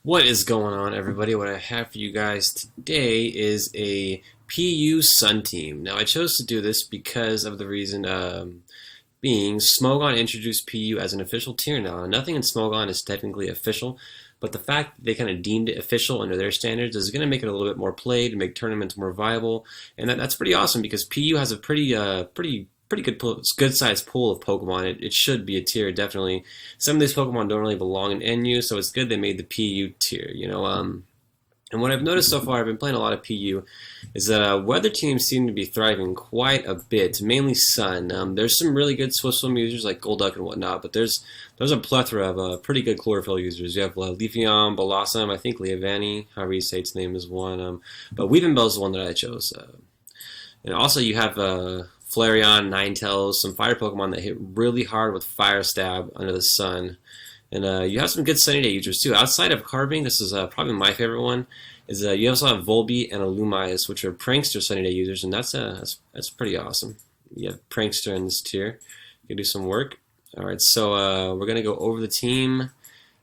What is going on, everybody? What I have for you guys today is a PU Sun team. Now, I chose to do this because of the reason being Smogon introduced PU as an official tier now. Nothing in Smogon is technically official, but the fact that they kind of deemed it official under their standards is going to make it a little bit more played, make tournaments more viable, and that's pretty awesome because PU has a pretty good sized pool of Pokemon. It should be a tier, definitely. Some of these Pokemon don't really belong in NU, so it's good they made the PU tier, and what I've noticed so far, I've been playing a lot of PU, is that weather teams seem to be thriving quite a bit, mainly Sun. There's some really good Swim users like Golduck and whatnot, but there's a plethora of pretty good Chlorophyll users. You have Leafeon, Blossom, I think Leavanny, however you say its name is one, but Weepinbell is the one that I chose. And also you have Flareon, Ninetales, some fire Pokemon that hit really hard with Fire Stab under the sun. And you have some good Sunny Day users too. Outside of Carbink, this is probably my favorite one, is you also have Volbeat and Illumise, which are Prankster Sunny Day users, and that's pretty awesome. You have Prankster in this tier. You can do some work. Alright, so we're going to go over the team.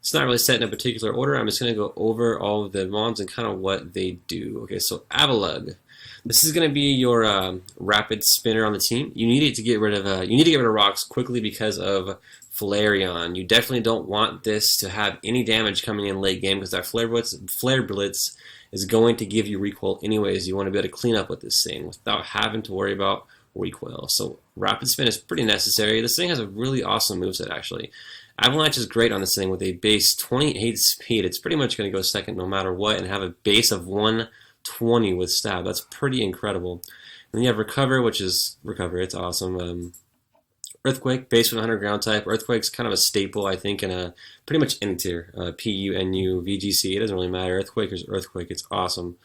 It's not really set in a particular order. I'm just going to go over all of the mons and kind of what they do. Okay, so Avalugg. This is going to be your rapid spinner on the team. You need it to get rid of rocks quickly because of Flareon. You definitely don't want this to have any damage coming in late game because that Flare Blitz is going to give you recoil anyways. You want to be able to clean up with this thing without having to worry about recoil. So rapid spin is pretty necessary. This thing has a really awesome moveset actually. Avalanche is great on this thing with a base 28 speed. It's pretty much going to go second no matter what and have a base of 120 with stab. That's pretty incredible. And then you have Recover, which is Recover. It's awesome. Earthquake, base with 100 ground type. Earthquake's kind of a staple, I think, in a pretty much any tier. PU, NU, VGC, it doesn't really matter. Earthquake is Earthquake. It's awesome.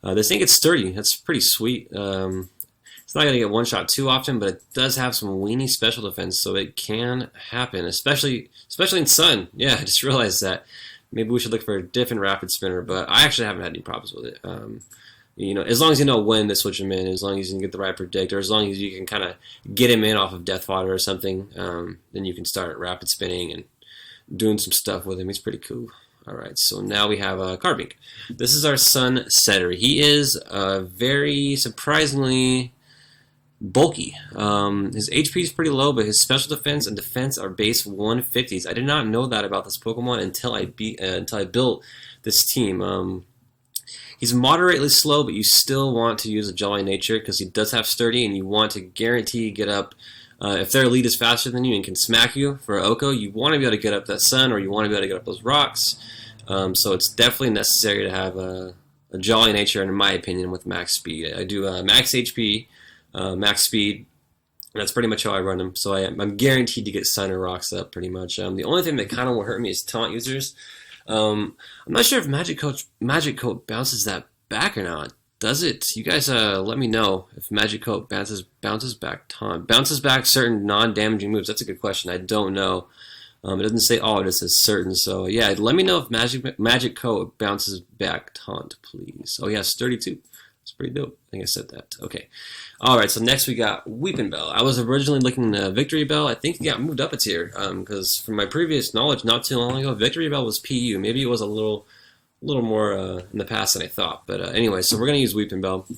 This thing gets sturdy. That's pretty sweet. It's not going to get one-shot too often, but it does have some weenie special defense, so it can happen, especially in Sun. Yeah, I just realized that. Maybe we should look for a different rapid spinner, but I actually haven't had any problems with it. As long as you know when to switch him in, as long as you can get the right predictor, as long as you can kind of get him in off of Death Fodder or something, then you can start rapid spinning and doing some stuff with him. He's pretty cool. Alright, so now we have Carbink. This is our Sun setter. He is very surprisingly bulky. His HP is pretty low, but his special defense and defense are base 150s. I did not know that about this Pokemon until I built this team. He's moderately slow, but you still want to use a Jolly Nature because he does have sturdy, and you want to guarantee get up. If their lead is faster than you and can smack you for Oko, you want to be able to get up that sun, or you want to be able to get up those rocks. So it's definitely necessary to have a Jolly Nature, in my opinion, with max speed. I do max HP, max speed. That's pretty much how I run them. So I'm guaranteed to get sun or rocks up pretty much. The only thing that kind of will hurt me is taunt users. I'm not sure if Magic Coat bounces that back or not. Does it? You guys let me know if Magic Coat bounces back taunt. Bounces back certain non-damaging moves. That's a good question. I don't know. It doesn't say all, it just says certain. So yeah, let me know if Magic Coat bounces back taunt, please. Oh yeah, sturdy too. It's pretty dope. I think I said that. Okay. Alright, so next we got Weepinbell. I was originally looking at Victory Bell. I think he got moved up a tier, because from my previous knowledge not too long ago, Victory Bell was PU. Maybe it was a little more in the past than I thought. But anyway, so we're going to use Weepinbell,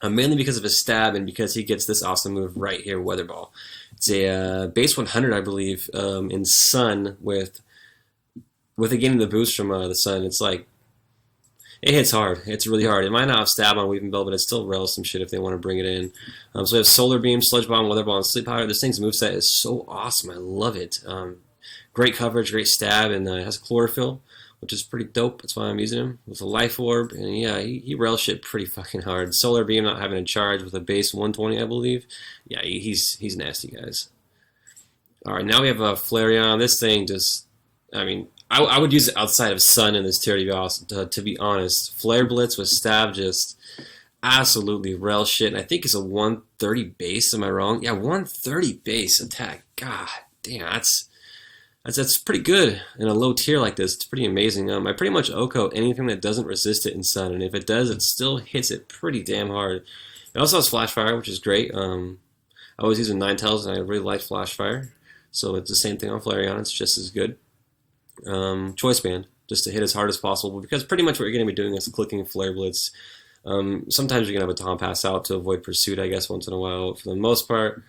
mainly because of his stab and because he gets this awesome move right here, Weather Ball. It's a base 100, I believe, in Sun with it getting the boost from the Sun. It's like, it hits hard. It's really hard. It might not have stab on Weepinbell, but it still rails some shit if they want to bring it in. So we have Solar Beam, Sludge Bomb, Weather Ball, and Sleep Powder. This thing's moveset is so awesome. I love it. Great coverage, great stab, and it has Chlorophyll, which is pretty dope. That's why I'm using him. With a Life Orb, and yeah, he rails shit pretty fucking hard. Solar Beam not having a charge with a base 120, I believe. Yeah, he's nasty, guys. Alright, now we have a Flareon. This thing just, I would use it outside of Sun in this tier, to be honest. Flare Blitz with stab just absolutely rail shit. And I think it's a 130 base, am I wrong? Yeah, 130 base attack. God damn, that's pretty good in a low tier like this. It's pretty amazing. I pretty much Oko anything that doesn't resist it in Sun, and if it does, it still hits it pretty damn hard. It also has Flash Fire, which is great. I was using Ninetales, and I really like Flash Fire. So it's the same thing on Flareon. It's just as good. Choice Band. just to hit as hard as possible, because pretty much what you're going to be doing is clicking Flare Blitz. Sometimes you're going to have a Tom Pass out to avoid pursuit, I guess, once in a while. For the most part,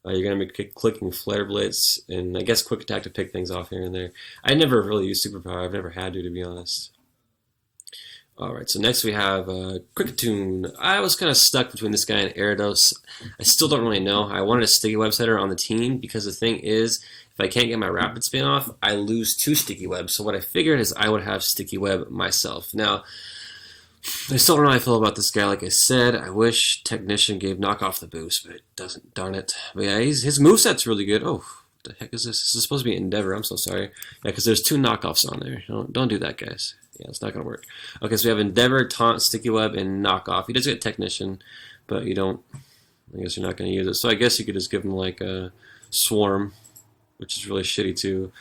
you're going to be clicking Flare Blitz and I guess Quick Attack to pick things off here and there. I never really used Superpower. I've never had to be honest. Alright, so next we have Kricketune. I was kind of stuck between this guy and Gyarados. I still don't really know. I wanted a Sticky Web setter on the team because the thing is, if I can't get my Rapid Spin off, I lose 2 Sticky Webs. So what I figured is I would have Sticky Web myself. Now, I still don't know how I feel about this guy. Like I said, I wish Technician gave Knock Off the boost, but it doesn't, darn it. But yeah, his moveset's really good. Oh, what the heck is this? This is supposed to be Endeavor. I'm so sorry. Yeah, because there's 2 knockoffs on there. Don't do that, guys. Yeah, it's not going to work. Okay, so we have Endeavor, Taunt, Sticky Web, and Knock Off. He does get Technician, but you don't, I guess you're not going to use it. So I guess you could just give him like a Swarm, which is really shitty too.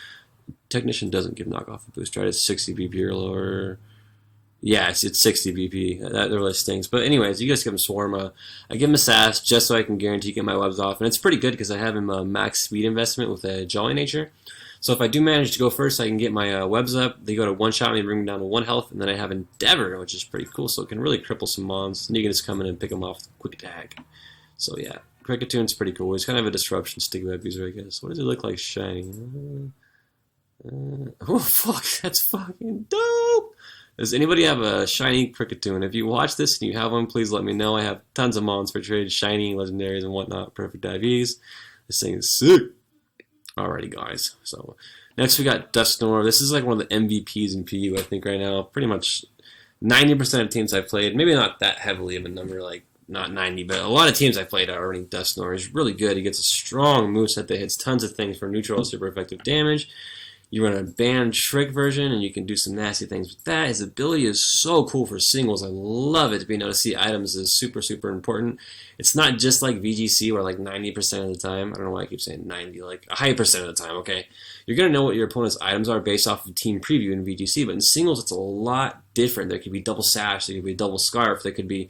Technician doesn't give Knock Off a boost, right? It's 60 BP or lower. Yeah, it's 60 BP. That really stinks. But anyways, you guys give him Swarm. I give him a Sass just so I can guarantee get my webs off. And it's pretty good because I have him a max speed investment with a Jolly Nature. So if I do manage to go first, I can get my webs up. They go to 1-shot me, bring them down to 1 health. And then I have Endeavor, which is pretty cool. So it can really cripple some mons. And you can just come in and pick them off with Quick Attack. So yeah, Krickatune's pretty cool. He's kind of a disruption Sticky Web user, I guess. What does he look like shiny? Oh, fuck. That's fucking dope. Does anybody have a shiny Kricketune? If you watch this and you have one, please let me know. I have tons of mons for trade, shiny, legendaries, and whatnot. Perfect IVs. This thing is sick. Alrighty, guys. So next we got Dusknoir. This is like one of the MVPs in PU, I think, right now. Pretty much 90% of teams I've played, maybe not that heavily of a number, like not 90, but a lot of teams I've played are running Dusknoir. He's really good. He gets a strong moveset that hits tons of things for neutral, super effective damage. You run a banned Shrek version, and you can do some nasty things with that. His ability is so cool for singles. I love it. Being able to see items is super, super important. It's not just like VGC where like 90% of the time, I don't know why I keep saying 90, like a high percent of the time, okay? You're going to know what your opponent's items are based off of team preview in VGC, but in singles it's a lot different. There could be double sash, there could be double scarf, there could be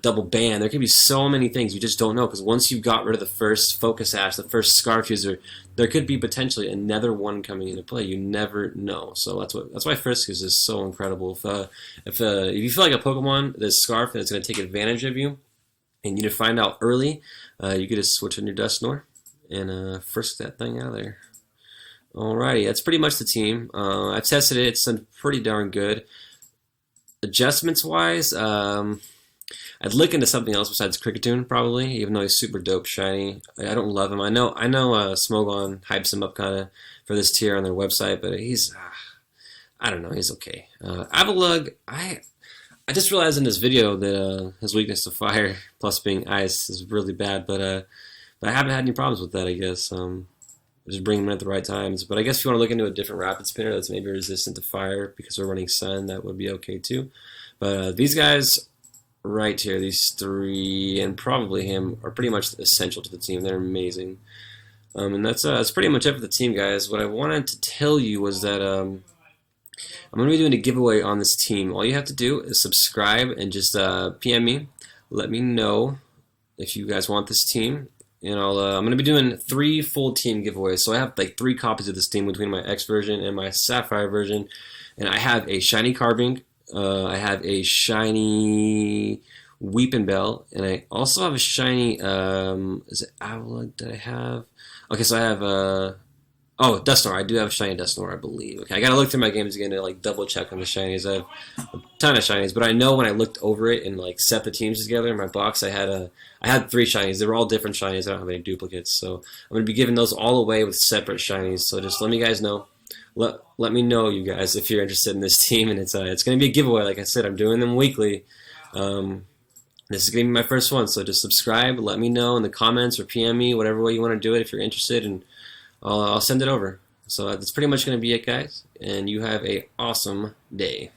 double ban. There can be so many things you just don't know, because once you got rid of the first focus ash, the first scarf user, there could be potentially another one coming into play. You never know. So that's why Frisk is just so incredible. If you feel like a Pokemon that's scarf and it's going to take advantage of you, and you need to find out early, you could just switch in your Dusknoir and frisk that thing out of there. Alrighty, that's pretty much the team. I've tested it. It's done pretty darn good. Adjustments wise, I'd look into something else besides Kricketune, probably, even though he's super dope shiny. I don't love him. I know Smogon hypes him up kind of for this tier on their website, but he's, I don't know, he's okay. Avalugg, I just realized in this video that his weakness to fire plus being ice is really bad, but I haven't had any problems with that, I guess. Just bring him in at the right times. But I guess if you want to look into a different rapid spinner that's maybe resistant to fire because we're running sun, that would be okay too. But these guys right here, these 3, and probably him, are pretty much essential to the team. They're amazing. And that's pretty much it for the team, guys. What I wanted to tell you was that I'm going to be doing a giveaway on this team. All you have to do is subscribe and just PM me. Let me know if you guys want this team. And I'm going to be doing 3 full team giveaways. So I have like 3 copies of this team between my X version and my Sapphire version. And I have a shiny Carbink. I have a shiny Weepinbell, and I also have a shiny, is it Avalugg that I have? Okay, so I have, Dusknoir. I do have a shiny Dusknoir, I believe. Okay, I gotta look through my games again to like double check on the shinies. I have a ton of shinies, but I know when I looked over it and like set the teams together in my box, I had 3 shinies. They were all different shinies. I don't have any duplicates, so I'm gonna be giving those all away with separate shinies. So just let me guys know. Let me know, you guys, if you're interested in this team, and it's going to be a giveaway. Like I said, I'm doing them weekly. This is going to be my first one, so just subscribe. Let me know in the comments or PM me, whatever way you want to do it if you're interested, and I'll send it over. So that's pretty much going to be it, guys, and you have a awesome day.